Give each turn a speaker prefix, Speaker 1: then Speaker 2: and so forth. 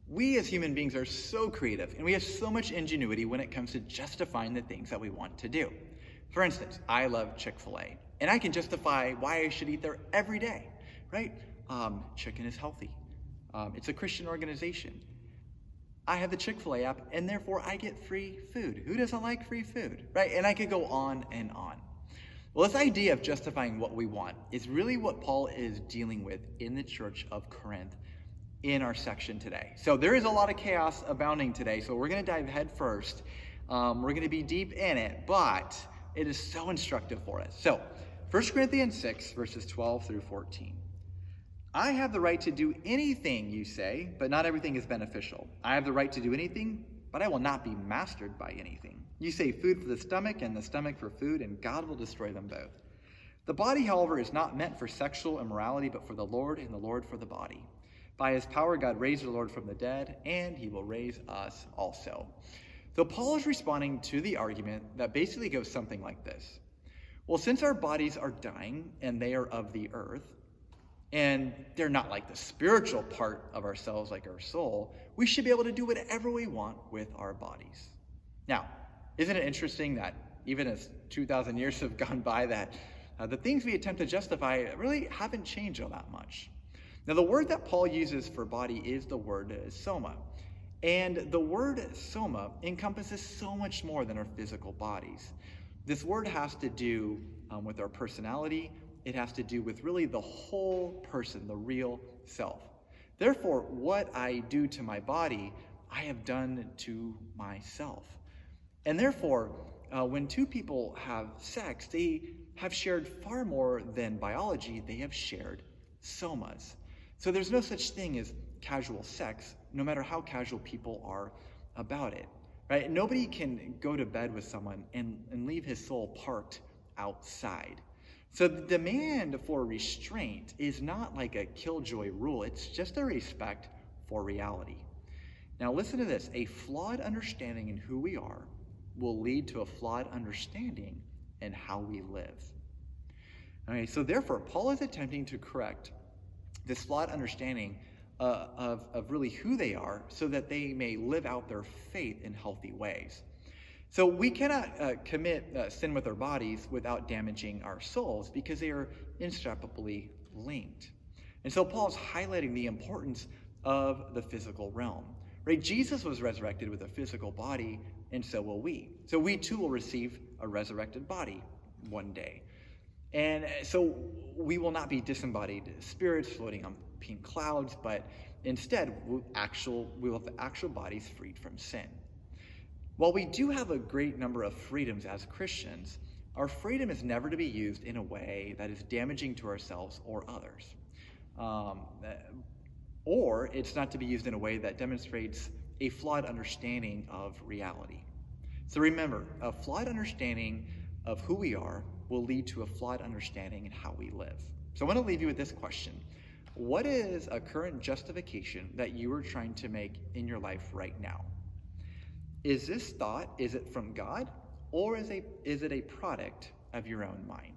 Speaker 1: We as human beings are so creative, and we have so much ingenuity when it comes to justifying the things that we want to do. For instance, I love Chick-fil-A, and I can justify why I should eat there every day, right? Chicken is healthy. It's a Christian organization. I have the Chick-fil-A app, and therefore I get free food. Who doesn't like free food, right? And I could go on and on. Well, this idea of justifying what we want is really what Paul is dealing with in the church of Corinth in our section today. So there is a lot of chaos abounding today, so we're going to dive head first. We're going to be deep in it, but it is so instructive for us. So 1 Corinthians 6, verses 12 through 14. I have the right to do anything, you say, but not everything is beneficial. I have the right to do anything, but I will not be mastered by anything. You say food for the stomach and the stomach for food, and God will destroy them both. The body, however, is not meant for sexual immorality, but for the Lord, and the Lord for the body. By his power, God raised the Lord from the dead, and he will raise us also. So Paul is responding to the argument that basically goes something like this. Well, since our bodies are dying, and they are of the earth, and they're not like the spiritual part of ourselves, like our soul, we should be able to do whatever we want with our bodies. Now, isn't it interesting that even as 2,000 years have gone by, that the things we attempt to justify really haven't changed all that much? Now, the word that Paul uses for body is the word soma. And the word soma encompasses so much more than our physical bodies. This word has to do with our personality. It has to do with really the whole person, the real self. Therefore, what I do to my body, I have done to myself. And therefore, when two people have sex, they have shared far more than biology. They have shared somas. So there's no such thing as casual sex, no matter how casual people are about it, right? Nobody can go to bed with someone and leave his soul parked outside. So the demand for restraint is not like a killjoy rule. It's just a respect for reality. Now listen to this. A flawed understanding in who we are will lead to a flawed understanding in how we live. Okay, so therefore, Paul is attempting to correct this flawed understanding of really who they are so that they may live out their faith in healthy ways. So we cannot commit sin with our bodies without damaging our souls because they are inseparably linked. And so Paul's highlighting the importance of the physical realm. Right? Jesus was resurrected with a physical body, and so will we. So we too will receive a resurrected body one day. And so we will not be disembodied spirits floating on pink clouds, but instead we'll have actual bodies freed from sin. While we do have a great number of freedoms as Christians, our freedom is never to be used in a way that is damaging to ourselves or others. Or it's not to be used in a way that demonstrates a flawed understanding of reality. So remember, a flawed understanding of who we are will lead to a flawed understanding in how we live. So I want to leave you with this question. What is a current justification that you are trying to make in your life right now? Is this thought, is it from God, or is it a product of your own mind?